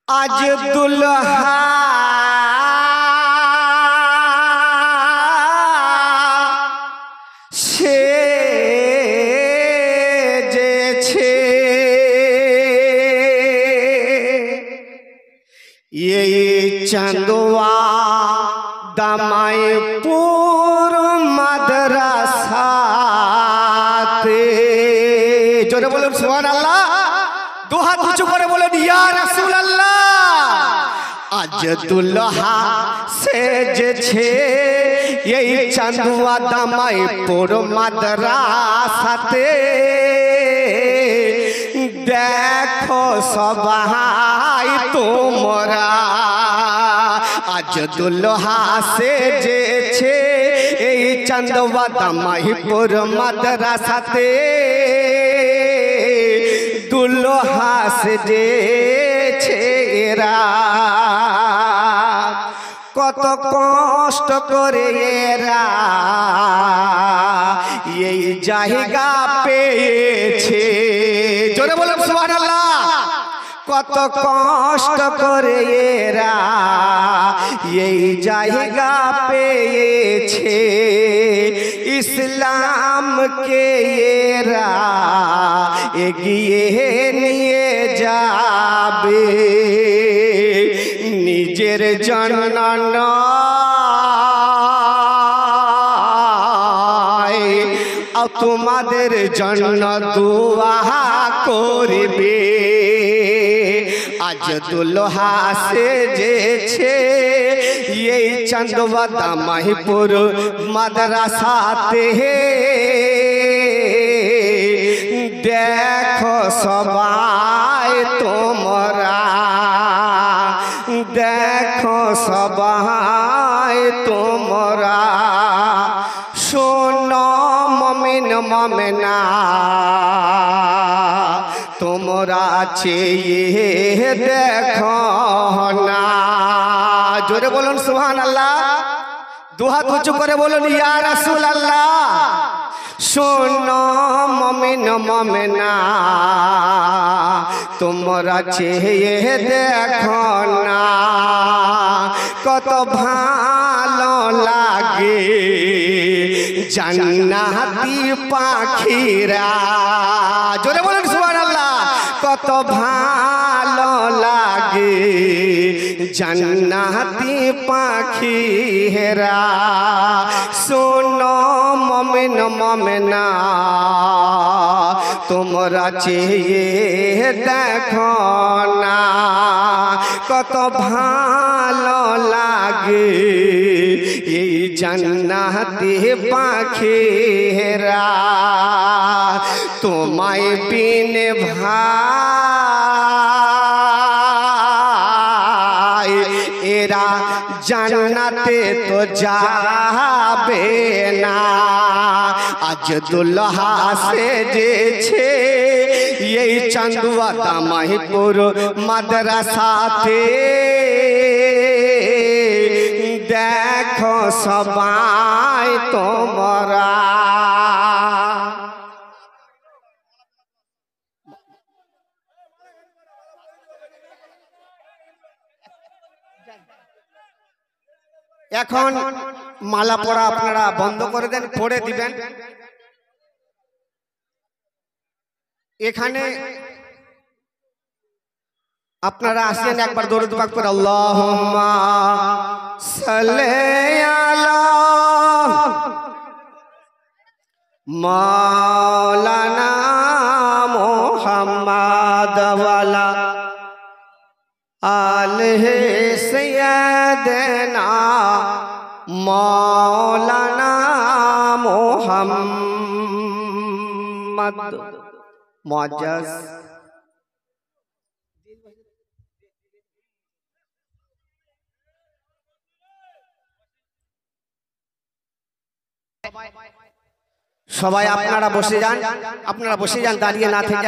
आज दुल्हा সেজেছে এই চাঁদোয়া দামাইপুর মাদ্রাসাতে। জোরে বলুন সুবহানাল্লাহ, দু হাত উঁচু করে বলেন ইয়া রাসূলুল্লাহ। আজ দুল্হা সেজেছে এই চাঁদোয়া দামাইপুর মাদ্রাসাতে। দেখো সবাই তোমরা আজ দুল্হা সেজেছে এই চাঁদোয়া দামাইপুর মাদ্রাসাতে। দুল্হা সেজেছে এরা কত কষ্ট করে এরা এই জায়গা পেয়েছে। জোরে বলুন সুবহানাল্লাহ। কত কষ্ট করে এরা এই জায়গা পেয়েছে। ইসলামকে এরা এগিয়ে নিয়ে যাবে নিজের জন্য নয়, তোমাদের জন্য দোয়া করবে। আজ দুল্হা সেজেছে এই চাঁদোয়া দামাইপুর মাদ্রাসাতে। দেখো সবাই তোমরা, দেখো সবাই তোমরা, শোনো মুমিন মুমিনা তোমরা চেয়ে দেখো না। জোরে বলুন সুবহানাল্লাহ, দু হাত উঁচু করে বলুন ইয়া রাসূলুল্লাহ। শোনো মুমিন মুমিনা তোমরা চেয়ে দেখো না, কত ভালো লাগে জান্নাতি পাখিরা। জোরে বলুন সুবহানাল্লাহ। কত ভালো লাগে জান্নাতি পাখিরা। শোনো মুমিন মুমিনা তোমরা চেয়ে দেখো না, কত ভালো লাগে এই জান্নাতি পাখিরা। তোমায় বিনে ভাই এরা জান্নাতে তো যাবে না। আজ দুল্হা সেজেছে এই চাঁদোয়া দামাইপুর মাদ্রাসাতে। দেখো সবাই তোমরা। এখন মালা পড়া আপনারা বন্ধ করে দেন, পড়ে দিবেন। এখানে আপনারা আসেন, একবার দরুদ পাক পড়ে আল্লাহুম্মা সাল্লি আলা মাওলানা মুহাম্মাদ ওয়ালা আলিহি সাইয়্যিদানা মাওলানা মুহাম্মদ মুআজ্জাজ। সবাই আপনারা বসে যান, আপনারা বসে যান, দাঁড়িয়ে না থেকে।